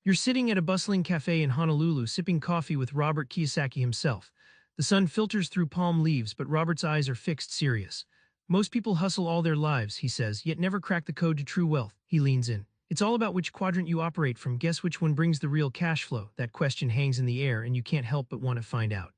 You're sitting at a bustling cafe in Honolulu sipping coffee with Robert Kiyosaki himself. The sun filters through palm leaves, but Robert's eyes are fixed, serious. Most people hustle all their lives, he says, yet never crack the code to true wealth. He leans in. It's all about which quadrant you operate from. Guess which one brings the real cash flow? That question hangs in the air, and you can't help but want to find out.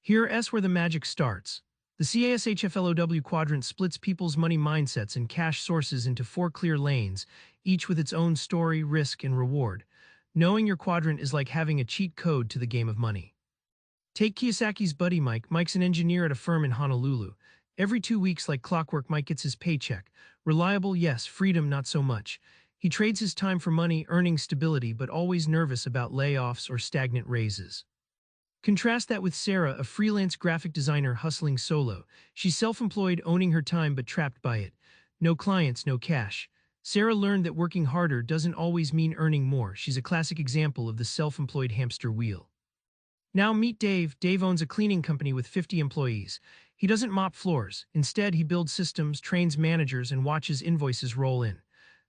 Here's where the magic starts. The Cashflow quadrant splits people's money mindsets and cash sources into four clear lanes, each with its own story, risk, and reward. Knowing your quadrant is like having a cheat code to the game of money. Take Kiyosaki's buddy Mike. Mike's an engineer at a firm in Honolulu. Every 2 weeks, like clockwork, Mike gets his paycheck. Reliable, yes. Freedom, not so much. He trades his time for money, earning stability, but always nervous about layoffs or stagnant raises. Contrast that with Sarah, a freelance graphic designer hustling solo. She's self-employed, owning her time but trapped by it. No clients, no cash. Sarah learned that working harder doesn't always mean earning more. She's a classic example of the self-employed hamster wheel. Now meet Dave. Dave owns a cleaning company with 50 employees. He doesn't mop floors. Instead, he builds systems, trains managers, and watches invoices roll in.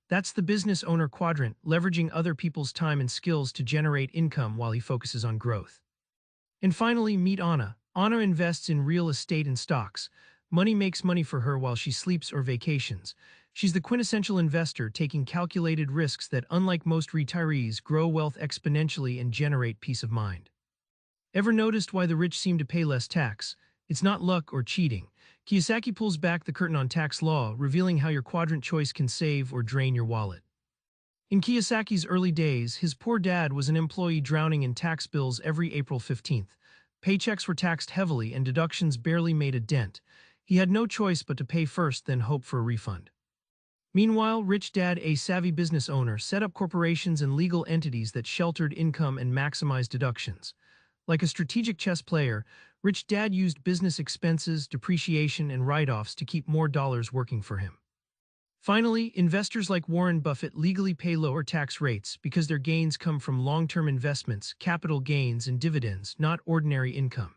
That's the business owner quadrant, leveraging other people's time and skills to generate income while he focuses on growth. And finally, meet Anna. Anna invests in real estate and stocks. Money makes money for her while she sleeps or vacations. She's the quintessential investor, taking calculated risks that, unlike most retirees, grow wealth exponentially and generate peace of mind. Ever noticed why the rich seem to pay less tax? It's not luck or cheating. Kiyosaki pulls back the curtain on tax law, revealing how your quadrant choice can save or drain your wallet. In Kiyosaki's early days, his poor dad was an employee drowning in tax bills every April 15th. Paychecks were taxed heavily and deductions barely made a dent. He had no choice but to pay first, then hope for a refund. Meanwhile, Rich Dad, a savvy business owner, set up corporations and legal entities that sheltered income and maximized deductions. Like a strategic chess player, Rich Dad used business expenses, depreciation, and write-offs to keep more dollars working for him. Finally, investors like Warren Buffett legally pay lower tax rates because their gains come from long-term investments, capital gains, and dividends, not ordinary income.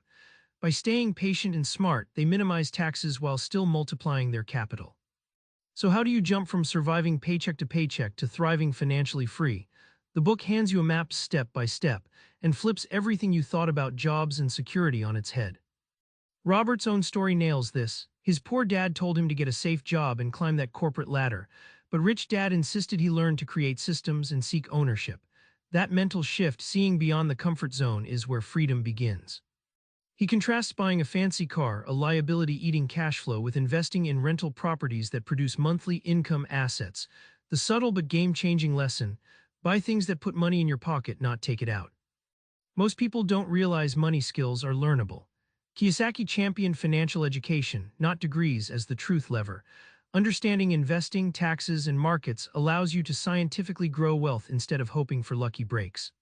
By staying patient and smart, they minimize taxes while still multiplying their capital. So how do you jump from surviving paycheck to paycheck to thriving financially free? The book hands you a map step by step and flips everything you thought about jobs and security on its head. Robert's own story nails this. His poor dad told him to get a safe job and climb that corporate ladder, but Rich Dad insisted he learn to create systems and seek ownership. That mental shift, seeing beyond the comfort zone, is where freedom begins. He contrasts buying a fancy car, a liability-eating cash flow, with investing in rental properties that produce monthly income assets. The subtle but game-changing lesson: buy things that put money in your pocket, not take it out. Most people don't realize money skills are learnable. Kiyosaki championed financial education, not degrees, as the truth lever. Understanding investing, taxes, and markets allows you to scientifically grow wealth instead of hoping for lucky breaks.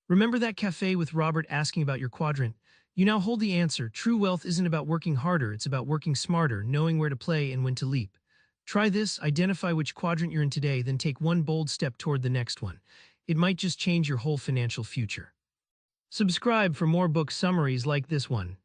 Remember that cafe with Robert asking about your quadrant? You now hold the answer. True wealth isn't about working harder, it's about working smarter, knowing where to play and when to leap. Try this, identify which quadrant you're in today, then take one bold step toward the next one. It might just change your whole financial future. Subscribe for more book summaries like this one.